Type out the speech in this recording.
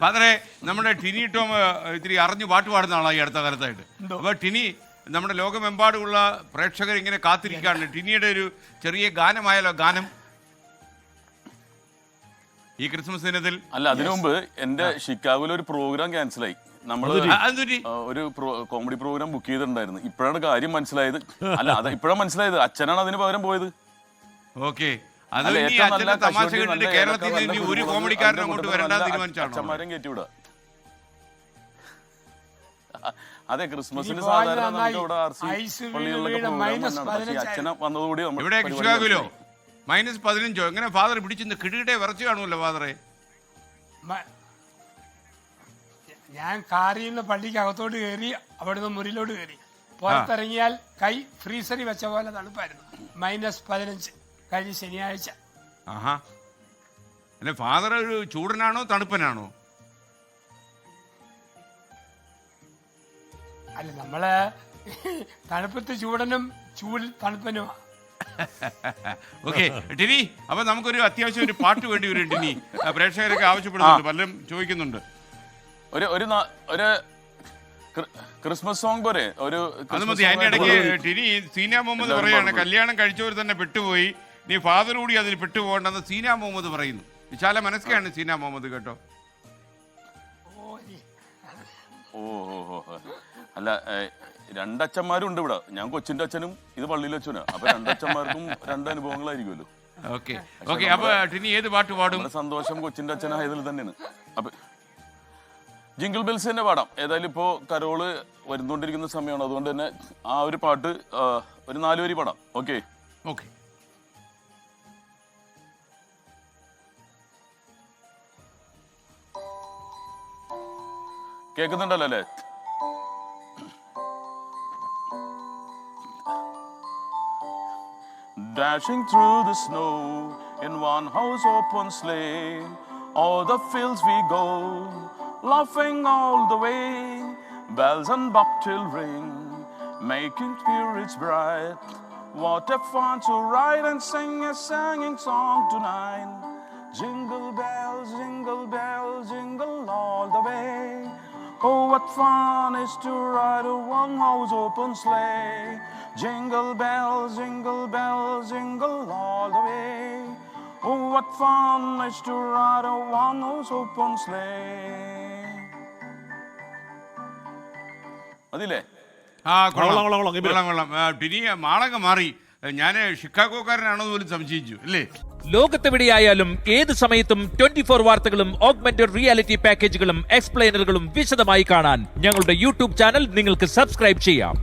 ഫാദറെ, നമ്മുടെ ടിനി ടോം ഇത്തിരി അറിഞ്ഞു പാട്ട് പാടുന്ന ആളായി അടുത്ത കാലത്തായിട്ട്. അപ്പോൾ ടിനി, നമ്മുടെ ലോകമെമ്പാടുമുള്ള പ്രേക്ഷകർ ഇങ്ങനെ കാത്തിരിക്കുകയാണ്. ടിനിയുടെ ഒരു ചെറിയ ഗാനമായാലോ? ഗാനം ഈ ക്രിസ്മസ് ദിനത്തിൽ. അല്ല, അതിനു മുമ്പ് എന്റെ ഷിക്കാഗോയിൽ ഒരു പ്രോഗ്രാം ക്യാൻസലായി. നമ്മള് ഒരു കോമഡി പ്രോഗ്രാം ബുക്ക് ചെയ്തിട്ടുണ്ടായിരുന്നു. ഇപ്പോഴാണ് കാര്യം മനസ്സിലായത്. അല്ല, അത് ഇപ്പോഴാണ് മനസ്സിലായത്. അച്ഛനാണ് അതിന് പകരം പോയത്. ഓക്കെ, തമാശ കേട്ടിട്ട് കേരളത്തിൽ നിന്ന് ഒരു കോമഡിക്കാരനും അങ്ങോട്ട് വരേണ്ട തീരുമാനിച്ചാണ്. അച്ഛന്മാരും കയറ്റിവിടുക. അതെ, ക്രിസ്മസിന് സാധാരണ അച്ഛനെ വന്നതുകൂടി ഇവിടെ ഷിക്കാഗോയിലോ -15 എങ്ങനെ ഫാദർ പിടിച്ചിരുന്ന് കിടുകിടെ വിറച്ചു കാണുമല്ലോ ഫാദറെ? ഞാൻ കാറിൽ നിന്ന് പള്ളിക്ക് അകത്തോട്ട് കയറി, അവിടുന്ന് മുറിയിലോട്ട് കയറി. പുറത്തിറങ്ങിയാൽ കൈ ഫ്രീസറിൽ വെച്ച പോലെ തണുപ്പായിരുന്നു. -15 കഴിഞ്ഞ ശനിയാഴ്ച. ആഹാ, അല്ലെ ഫാദർ ഒരു ചൂടനാണോ തണുപ്പനാണോ? അല്ല, നമ്മള് തണുപ്പത്ത് ചൂടനും ചൂടിൽ തണുപ്പനുമാണ്. ഓക്കെ ടിനി, അപ്പൊ നമുക്കൊരു അത്യാവശ്യം ഒരു പാട്ട് വേണ്ടി വരും ടിനി. പ്രേക്ഷകരൊക്കെ ആവശ്യപ്പെടുന്നുണ്ട്, പലരും ചോദിക്കുന്നുണ്ട്. ഒരു ക്രിസ്മസ് സോങ് പോരെ? ഒരു അത് മതി. അതിന്റെ ഇടയ്ക്ക് ടിനി സീന മുഹമ്മദ് പറയാണ്, കല്യാണം കഴിച്ചവർ തന്നെ പെട്ടുപോയി, നീ ഫാദർ കൂടി അതിൽ പെട്ടുപോകണ്ടെന്ന് സീന മുഹമ്മദ് പറയുന്നു. വിശാല മനസ്കാണ് സീന മുഹമ്മദ് കേട്ടോ. ഓ, അല്ല, രണ്ടച്ഛന്മാരും ഉണ്ട് ഇവിടെ. ഞാൻ കൊച്ചിന്റെ അച്ഛനും ഇത് പള്ളിയിലെ അച്ഛനും. അപ്പൊ രണ്ടച്ഛന്മാർക്കും രണ്ട് അനുഭവങ്ങളായിരിക്കുമല്ലോ. ഓക്കെ, അപ്പൊ ടിനി ഏത് പാട്ട് പാടും? സന്തോഷം കൊച്ചിന്റെ അച്ഛനായതിൽ തന്നെയാണ്. അപ്പൊ ജിംഗിൾ ബെൽസ് തന്നെ പാടാം. ഏതായാലും ഇപ്പോ കരോള് വരുന്നോണ്ടിരിക്കുന്ന സമയമാണ്. അതുകൊണ്ട് തന്നെ ആ ഒരു പാട്ട് ഒരു 4 വരി പാടാം. ഓക്കെ, കേൾക്കുന്നുണ്ടല്ലോ അല്ലേ? Dashing through the snow in one house open sleigh, o'er the fields we go, laughing all the way. Bells and bobtail ring, making spirits bright. What a fun to ride and sing a singing song tonight. Jingle bells, jingle all the way. Oh, what fun is to ride a one-house open sleigh. Jingle bells, jingle all the way. Oh, what fun is to ride a one-house open sleigh. അതില്ലേ? കൊള്ളാം. ടിനി മാളങ്ങ മാറി. ഞാൻ ഷിക്കാഗോക്കാരനാണോ പോലും സംശയിച്ചു അല്ലേ? ലോകത്തെവിടെയായാലും ഏത് സമയത്തും 24 വാർത്തകളും ഓഗ്മെന്റഡ് റിയാലിറ്റി പാക്കേജുകളും എക്സ്പ്ലെയിനറുകളും വിശദമായി കാണാൻ ഞങ്ങളുടെ യൂട്യൂബ് ചാനൽ നിങ്ങൾക്ക് സബ്സ്ക്രൈബ് ചെയ്യാം.